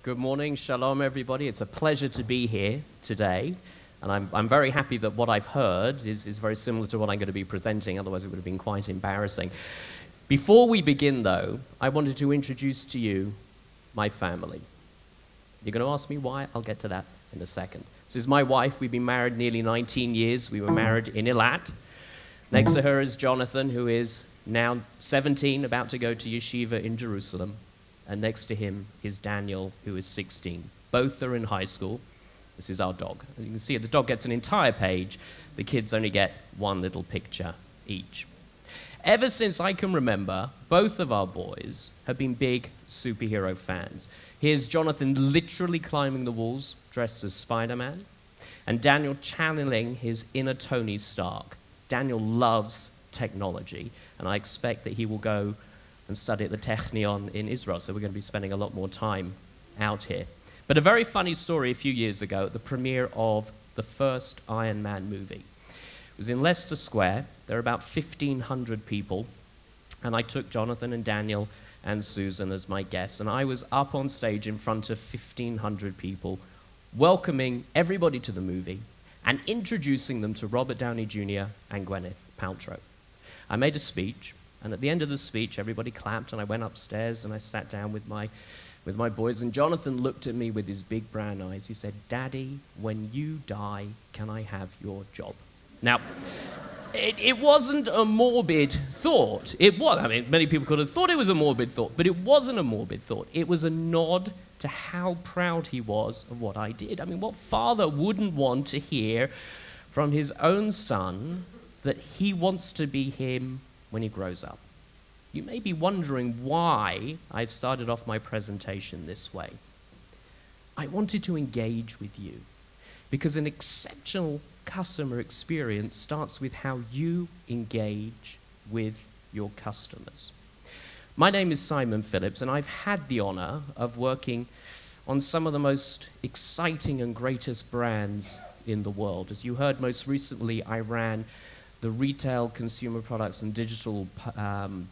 Good morning, shalom everybody. It's a pleasure to be here today. And I'm very happy that what I've heard is very similar to what I'm going to be presenting, otherwise it would have been quite embarrassing. Before we begin though, I wanted to introduce to you my family. You're going to ask me why? I'll get to that in a second. This is my wife. We've been married nearly 19 years. We were married in Eilat. Next to her is Jonathan, who is now 17, about to go to yeshiva in Jerusalem. And next to him is Daniel, who is 16. Both are in high school. This is our dog. As you can see, the dog gets an entire page. The kids only get one little picture each. Ever since I can remember, both of our boys have been big superhero fans. Here's Jonathan literally climbing the walls, dressed as Spider-Man, and Daniel channeling his inner Tony Stark. Daniel loves technology, and I expect that he will go and study at the Technion in Israel, so we're going to be spending a lot more time out here. But a very funny story a few years ago at the premiere of the first Iron Man movie. It was in Leicester Square. There were about 1,500 people, and I took Jonathan and Daniel and Susan as my guests, and I was up on stage in front of 1,500 people, welcoming everybody to the movie and introducing them to Robert Downey Jr. and Gwyneth Paltrow. I made a speech, and at the end of the speech, everybody clapped, and I went upstairs and I sat down with my boys, and Jonathan looked at me with his big brown eyes. He said, "Daddy, when you die, can I have your job?" Now, it wasn't a morbid thought. It was. I mean, many people could have thought it was a morbid thought, but it wasn't a morbid thought. It was a nod to how proud he was of what I did. I mean, what father wouldn't want to hear from his own son that he wants to be him when he grows up? You may be wondering why I've started off my presentation this way. I wanted to engage with you because an exceptional customer experience starts with how you engage with your customers. My name is Simon Phillips, and I've had the honor of working on some of the most exciting and greatest brands in the world. As you heard, most recently, I ran the retail, consumer products, and digital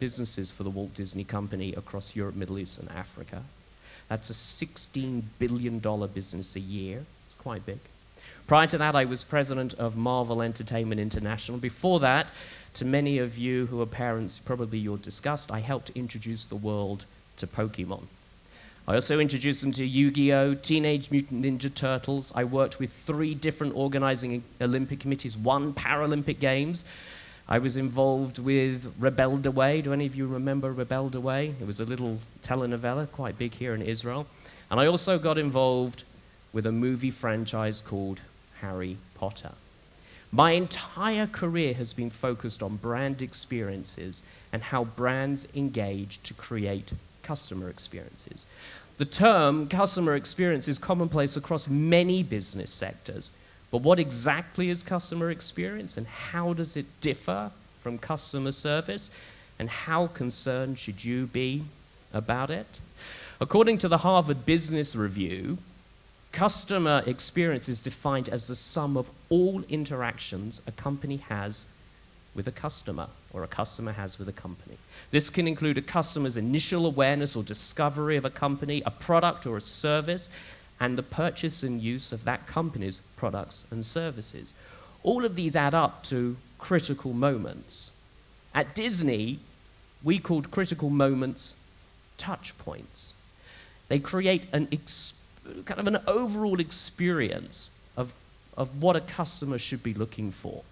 businesses for the Walt Disney Company across Europe, Middle East, and Africa. That's a $16 billion business a year. It's quite big. Prior to that, I was president of Marvel Entertainment International. Before that, to many of you who are parents, probably you're disgust, I helped introduce the world to Pokemon. I also introduced them to Yu-Gi-Oh!, Teenage Mutant Ninja Turtles. I worked with 3 different organizing Olympic committees, 1 Paralympic Games. I was involved with Rebelde Way. Do any of you remember Rebelde Way? It was a little telenovela, quite big here in Israel. And I also got involved with a movie franchise called Harry Potter. My entire career has been focused on brand experiences and how brands engage to create customer experiences. The term customer experience is commonplace across many business sectors, but what exactly is customer experience and how does it differ from customer service, and how concerned should you be about it? According to the Harvard Business Review, customer experience is defined as the sum of all interactions a company has with a customer, or a customer has with a company. This can include a customer's initial awareness or discovery of a company, a product or a service, and the purchase and use of that company's products and services. All of these add up to critical moments. At Disney, we called critical moments touch points. They create kind of an overall experience of what a customer should be looking for.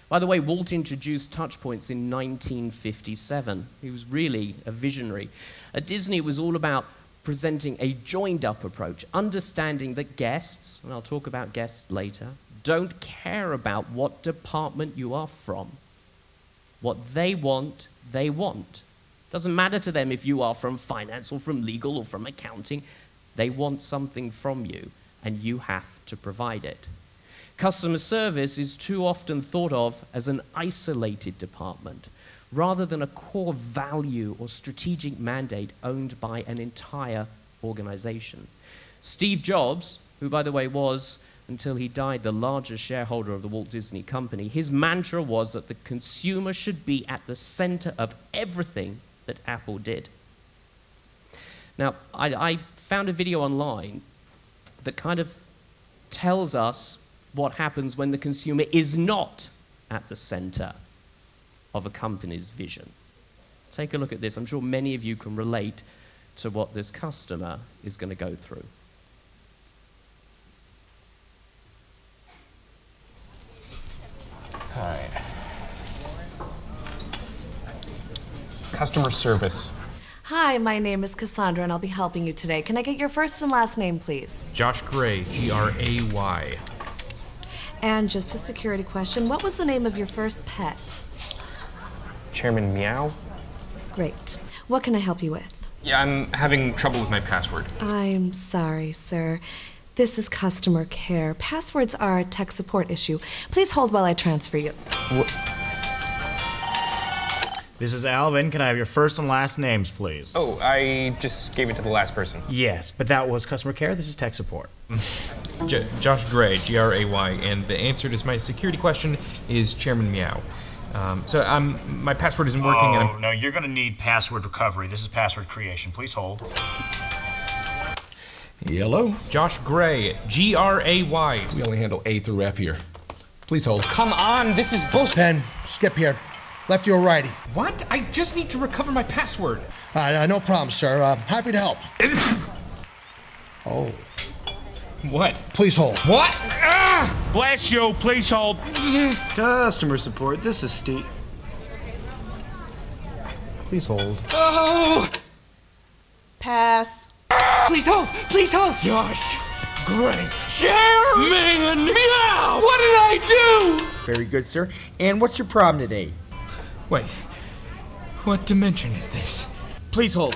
By the way, Walt introduced touchpoints in 1957. He was really a visionary. At Disney, it was all about presenting a joined-up approach, understanding that guests, and I'll talk about guests later, don't care about what department you are from. What they want, they want. Doesn't matter to them if you are from finance or from legal or from accounting. They want something from you, and you have to provide it. Customer service is too often thought of as an isolated department, rather than a core value or strategic mandate owned by an entire organization. Steve Jobs, who by the way was, until he died, the largest shareholder of the Walt Disney Company, his mantra was that the consumer should be at the center of everything that Apple did. Now, I found a video online that kind of tells us what happens when the consumer is not at the center of a company's vision. Take a look at this. I'm sure many of you can relate to what this customer is going to go through. All right. Customer service. Hi, my name is Cassandra, and I'll be helping you today. Can I get your first and last name, please? Josh Gray, Gray. And just a security question, what was the name of your first pet? Chairman Meow. Great. What can I help you with? Yeah, I'm having trouble with my password. I'm sorry, sir. This is customer care. Passwords are a tech support issue. Please hold while I transfer you. This is Alvin. Can I have your first and last names, please? Oh, I just gave it to the last person. Yes, but that was customer care. This is tech support. Josh Gray, Gray, and the answer to my security question is Chairman Meow. My password isn't working and No, you're going to need password recovery. This is password creation. Please hold. Hello? Josh Gray, Gray. We only handle A through F here. Please hold. Come on, this is bullshit. Pen, skip here. Lefty or righty? What? I just need to recover my password. No problem, sir. Happy to help. Oh. What? Please hold. What? Bless you, please hold. Customer support, this is Steve. Please hold. Oh! Pass. Please hold! Please hold! Josh Gray, Chairman Meow! What did I do? Very good, sir. And what's your problem today? Wait, what dimension is this? Please hold.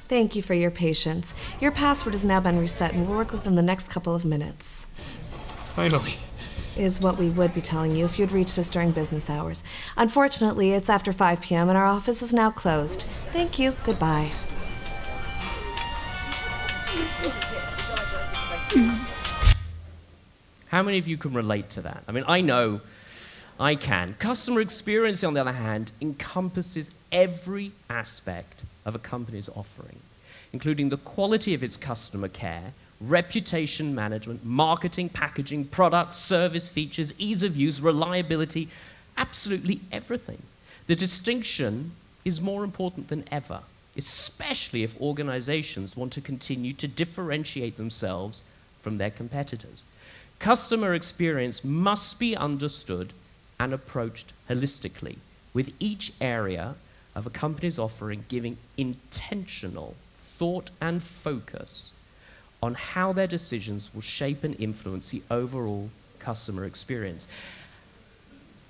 Thank you for your patience. Your password has now been reset and will work within the next couple of minutes. Finally. Is what we would be telling you if you'd reached us during business hours. Unfortunately, it's after 5 p.m. and our office is now closed. Thank you. Goodbye. How many of you can relate to that? I mean, I know I can. Customer experience, on the other hand, encompasses every aspect of a company's offering, including the quality of its customer care, reputation management, marketing, packaging, products, service features, ease of use, reliability, absolutely everything. The distinction is more important than ever, especially if organizations want to continue to differentiate themselves from their competitors. Customer experience must be understood and approached holistically, with each area of a company's offering giving intentional thought and focus on how their decisions will shape and influence the overall customer experience.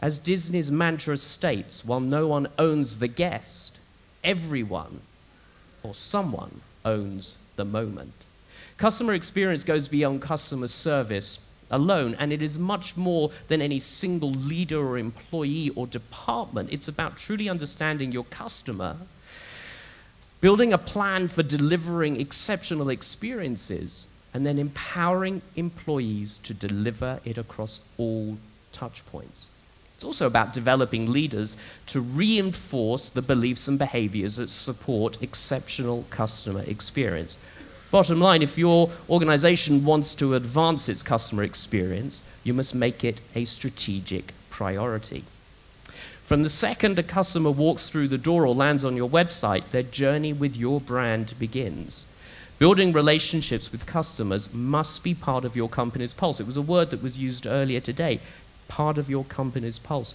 As Disney's mantra states, while no one owns the guest, everyone or someone owns the moment. Customer experience goes beyond customer service alone, and it is much more than any single leader or employee or department. It's about truly understanding your customer, building a plan for delivering exceptional experiences, and then empowering employees to deliver it across all touch points. It's also about developing leaders to reinforce the beliefs and behaviors that support exceptional customer experience. Bottom line, if your organization wants to advance its customer experience, you must make it a strategic priority. From the second a customer walks through the door or lands on your website, their journey with your brand begins. Building relationships with customers must be part of your company's pulse. It was a word that was used earlier today, part of your company's pulse.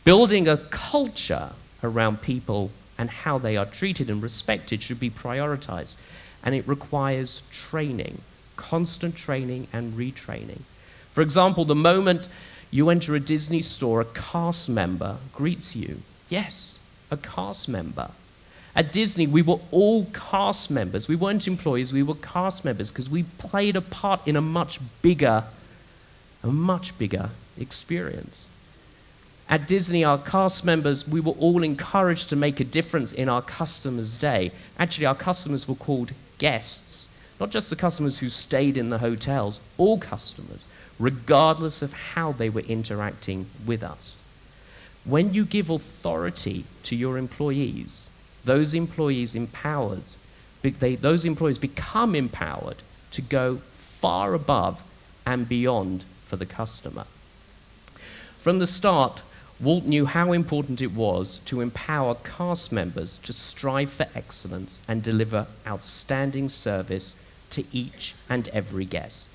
Building a culture around people and how they are treated and respected should be prioritized. And it requires training, constant training and retraining. For example, the moment you enter a Disney store, a cast member greets you. Yes, a cast member. At Disney, we were all cast members. We weren't employees, we were cast members because we played a part in a much bigger experience. At Disney, our cast members, we were all encouraged to make a difference in our customers' day. Actually, our customers were called guests, not just the customers who stayed in the hotels, all customers, regardless of how they were interacting with us. When you give authority to your employees, those employees those employees become empowered to go far above and beyond for the customer. From the start, Walt knew how important it was to empower cast members to strive for excellence and deliver outstanding service to each and every guest.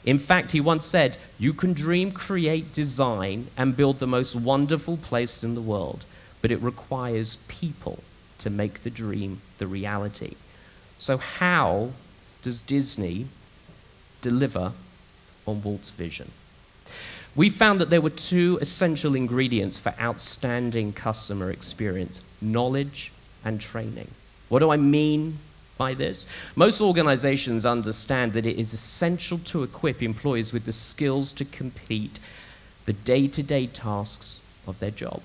In fact, he once said, "You can dream, create, design, and build the most wonderful place in the world, but it requires people to make the dream the reality." So how does Disney deliver on Walt's vision? We found that there were two essential ingredients for outstanding customer experience: knowledge and training. What do I mean by this? Most organizations understand that it is essential to equip employees with the skills to complete the day-to-day tasks of their job.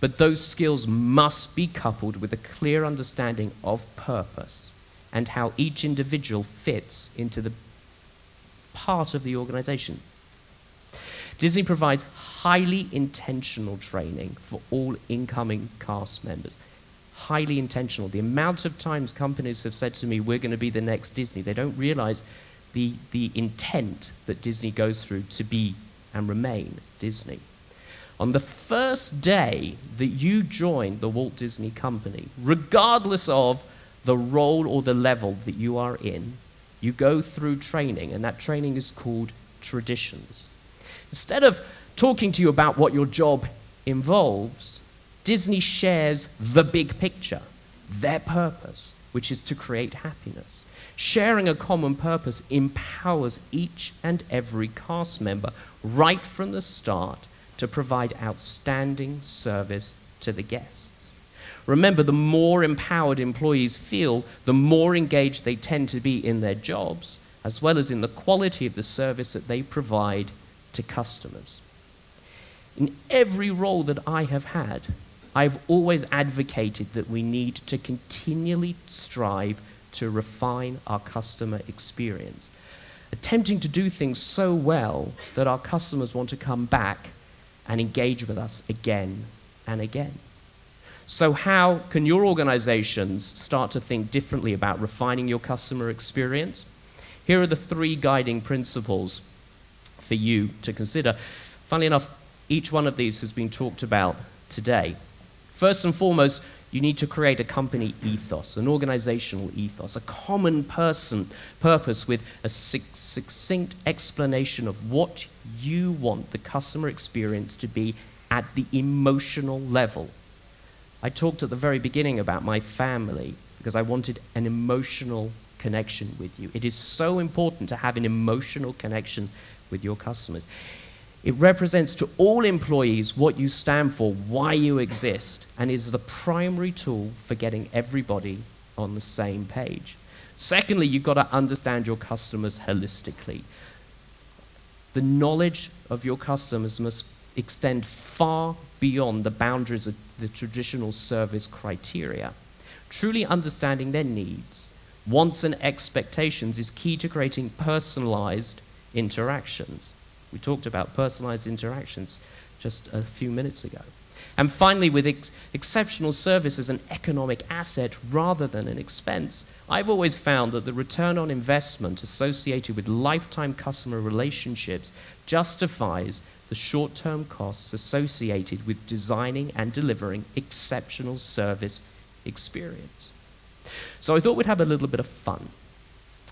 But those skills must be coupled with a clear understanding of purpose and how each individual fits into the part of the organization. Disney provides highly intentional training for all incoming cast members. Highly intentional. The amount of times companies have said to me, "We're going to be the next Disney," they don't realize the intent that Disney goes through to be and remain Disney. On the first day that you join the Walt Disney Company, regardless of the role or the level that you are in, you go through training, and that training is called traditions. Instead of talking to you about what your job involves, Disney shares the big picture, their purpose, which is to create happiness. Sharing a common purpose empowers each and every cast member right from the start to provide outstanding service to the guests. Remember, the more empowered employees feel, the more engaged they tend to be in their jobs, as well as in the quality of the service that they provide to customers. In every role that I have had, I've always advocated that we need to continually strive to refine our customer experience, attempting to do things so well that our customers want to come back and engage with us again and again. So how can your organizations start to think differently about refining your customer experience? Here are the three guiding principles for you to consider. Funnily enough, each one of these has been talked about today. First and foremost, you need to create a company ethos, an organizational ethos, a common purpose with a succinct explanation of what you want the customer experience to be at the emotional level. I talked at the very beginning about my family because I wanted an emotional connection with you. It is so important to have an emotional connection with your customers. It represents to all employees what you stand for, why you exist, and is the primary tool for getting everybody on the same page. Secondly, you've got to understand your customers holistically. The knowledge of your customers must extend far beyond the boundaries of the traditional service criteria. Truly understanding their needs, wants, and expectations is key to creating personalized interactions. We talked about personalized interactions just a few minutes ago. And finally, with exceptional service as an economic asset rather than an expense, I've always found that the return on investment associated with lifetime customer relationships justifies the short-term costs associated with designing and delivering exceptional service experience. So I thought we'd have a little bit of fun.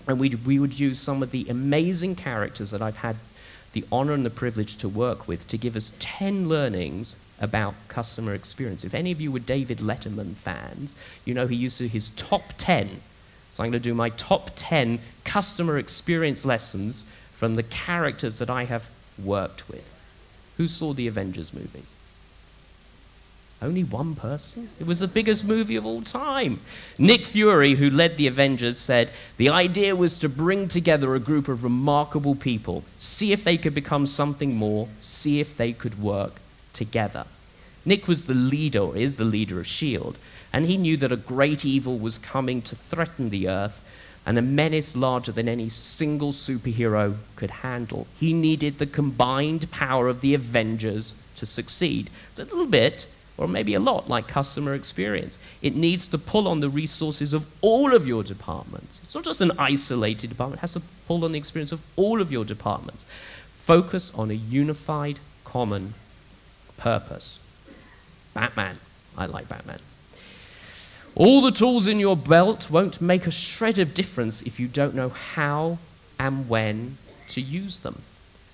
And we would use some of the amazing characters that I've had the honor and the privilege to work with to give us 10 learnings about customer experience. If any of you were David Letterman fans, you know he used to his top 10. So I'm going to do my top 10 customer experience lessons from the characters that I have worked with. Who saw the Avengers movie? Only one person? It was the biggest movie of all time. Nick Fury, who led the Avengers, said, "The idea was to bring together a group of remarkable people, see if they could become something more, see if they could work together." Nick was the leader, or is the leader of S.H.I.E.L.D., and he knew that a great evil was coming to threaten the Earth, and a menace larger than any single superhero could handle. He needed the combined power of the Avengers to succeed. It's a little bit or maybe a lot, like customer experience. It needs to pull on the resources of all of your departments. It's not just an isolated department. It has to pull on the experience of all of your departments. Focus on a unified, common purpose. Batman. I like Batman. All the tools in your belt won't make a shred of difference if you don't know how and when to use them.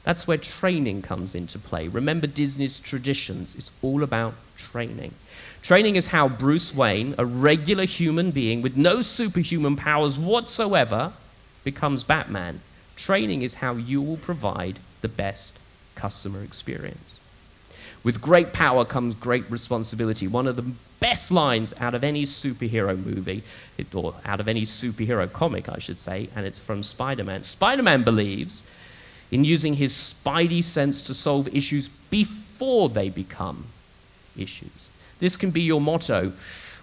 That's where training comes into play. Remember Disney's traditions. It's all about training. Training is how Bruce Wayne, a regular human being with no superhuman powers whatsoever, becomes Batman. Training is how you will provide the best customer experience. With great power comes great responsibility. One of the best lines out of any superhero movie, or out of any superhero comic, I should say, and it's from Spider-Man. Spider-Man believes in using his spidey sense to solve issues before they become issues. This can be your motto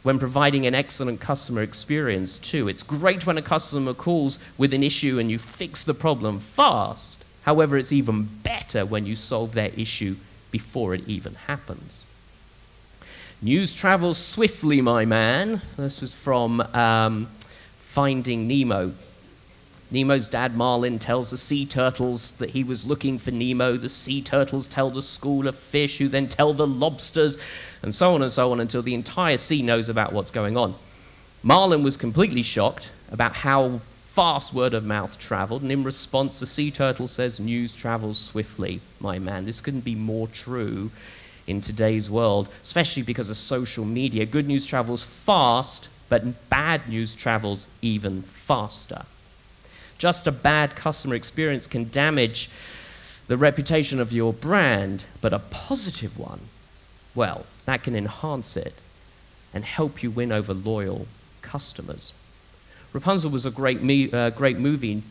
when providing an excellent customer experience too. It's great when a customer calls with an issue and you fix the problem fast. However, it's even better when you solve their issue before it even happens. News travels swiftly, my man. This was from Finding Nemo. Nemo's dad, Marlin, tells the sea turtles that he was looking for Nemo. The sea turtles tell the school of fish, who then tell the lobsters, and so on until the entire sea knows about what's going on. Marlin was completely shocked about how fast word of mouth traveled, and in response, the sea turtle says, "News travels swiftly, my man." This couldn't be more true in today's world, especially because of social media. Good news travels fast, but bad news travels even faster. Just a bad customer experience can damage the reputation of your brand, but a positive one, well, that can enhance it and help you win over loyal customers. Rapunzel was a great movie,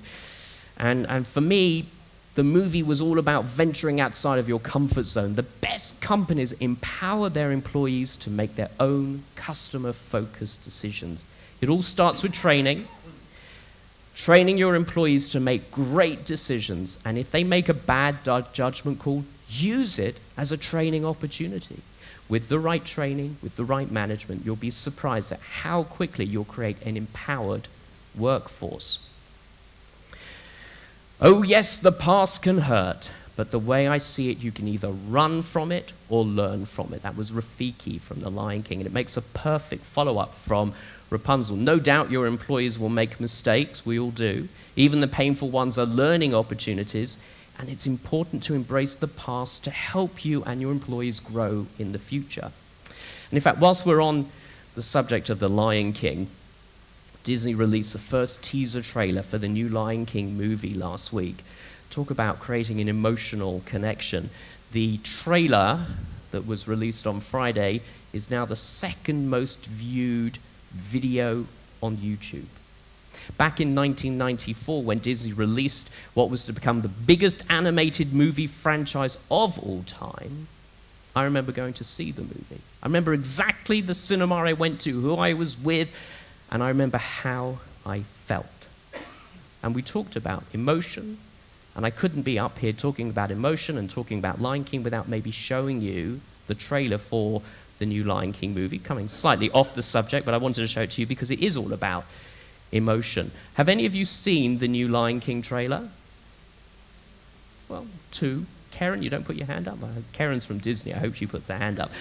and for me, the movie was all about venturing outside of your comfort zone. The best companies empower their employees to make their own customer-focused decisions. It all starts with training. Training your employees to make great decisions, and if they make a bad judgment call, use it as a training opportunity. With the right training, with the right management, you'll be surprised at how quickly you'll create an empowered workforce. Oh yes, the past can hurt, but the way I see it, you can either run from it or learn from it. That was Rafiki from The Lion King, and it makes a perfect follow-up from Rapunzel. No doubt your employees will make mistakes, we all do. Even the painful ones are learning opportunities, and it's important to embrace the past to help you and your employees grow in the future. And in fact, whilst we're on the subject of The Lion King, Disney released the first teaser trailer for the new Lion King movie last week. Talk about creating an emotional connection. The trailer that was released on Friday is now the second most viewed video on YouTube. Back in 1994, when Disney released what was to become the biggest animated movie franchise of all time, I remember going to see the movie. I remember exactly the cinema I went to, who I was with, and I remember how I felt. And we talked about emotion, and I couldn't be up here talking about emotion and talking about Lion King without maybe showing you the trailer for the new Lion King movie, coming slightly off the subject, but I wanted to show it to you because it is all about emotion. Have any of you seen the new Lion King trailer? Well, two. Karen, you don't put your hand up? Karen's from Disney. I hope she puts her hand up.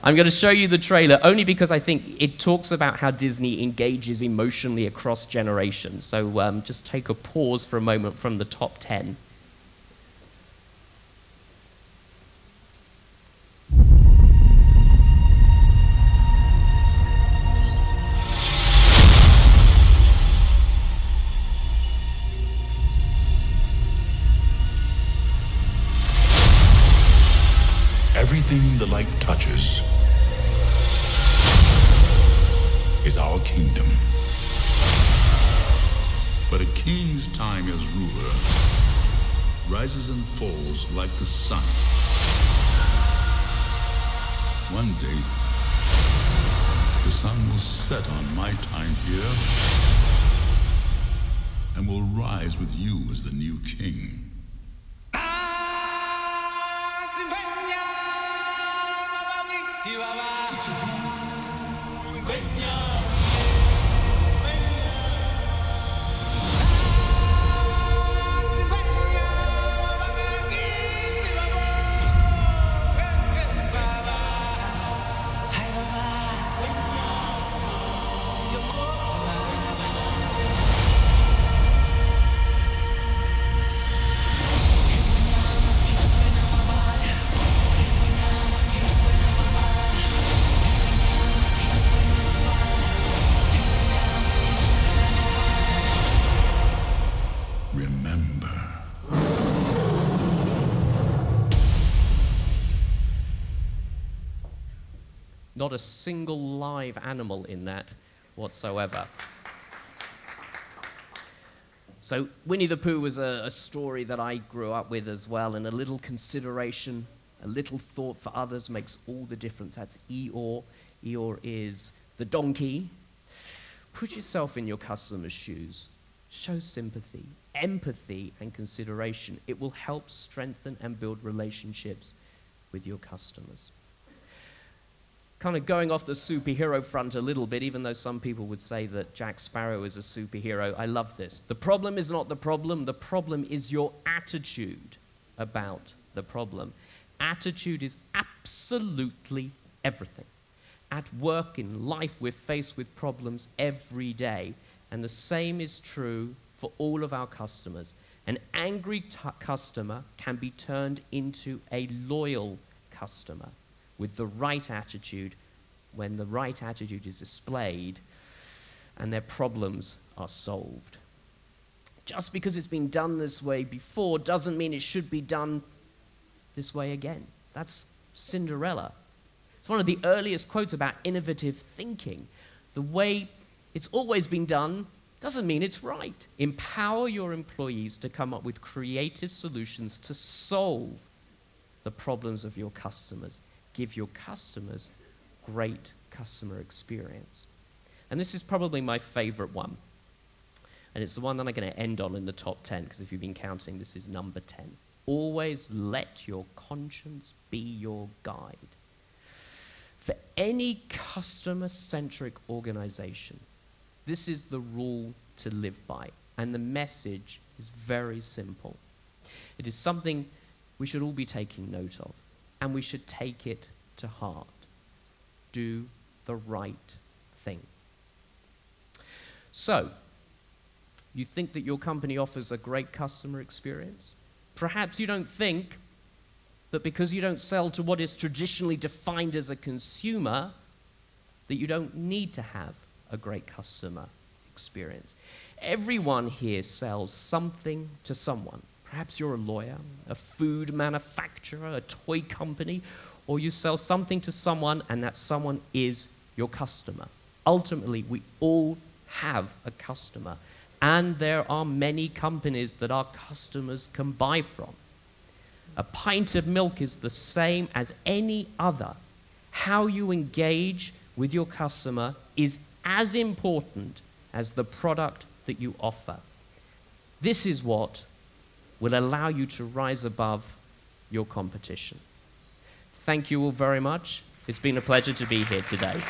I'm going to show you the trailer only because I think it talks about how Disney engages emotionally across generations. So just take a pause for a moment from the top 10. Everything the light touches is our kingdom. But a king's time as ruler rises and falls like the sun. One day, the sun will set on my time here and will rise with you as the new king. Not a single live animal in that whatsoever. So Winnie the Pooh was a story that I grew up with as well, and a little consideration, a little thought for others makes all the difference. That's Eeyore. Eeyore is the donkey. Put yourself in your customer's shoes. Show sympathy, empathy, and consideration. It will help strengthen and build relationships with your customers. Kind of going off the superhero front a little bit, even though some people would say that Jack Sparrow is a superhero, I love this. The problem is not the problem is your attitude about the problem. Attitude is absolutely everything. At work, in life, we're faced with problems every day, and the same is true for all of our customers. An angry customer can be turned into a loyal customer with the right attitude, when the right attitude is displayed and their problems are solved. Just because it's been done this way before doesn't mean it should be done this way again. That's Cinderella. It's one of the earliest quotes about innovative thinking. The way it's always been done doesn't mean it's right. Empower your employees to come up with creative solutions to solve the problems of your customers. Give your customers great customer experience. And this is probably my favorite one. And it's the one that I'm going to end on in the top 10, because if you've been counting, this is number 10. Always let your conscience be your guide. For any customer-centric organization, this is the rule to live by. And the message is very simple. It is something we should all be taking note of. And we should take it to heart. Do the right thing. So, you think that your company offers a great customer experience? Perhaps you don't think that because you don't sell to what is traditionally defined as a consumer, that you don't need to have a great customer experience. Everyone here sells something to someone. Perhaps you're a lawyer, a food manufacturer, a toy company, or you sell something to someone and that someone is your customer. Ultimately, we all have a customer, and there are many companies that our customers can buy from. A pint of milk is the same as any other. How you engage with your customer is as important as the product that you offer. This is what will allow you to rise above your competition. Thank you all very much. It's been a pleasure to be here today.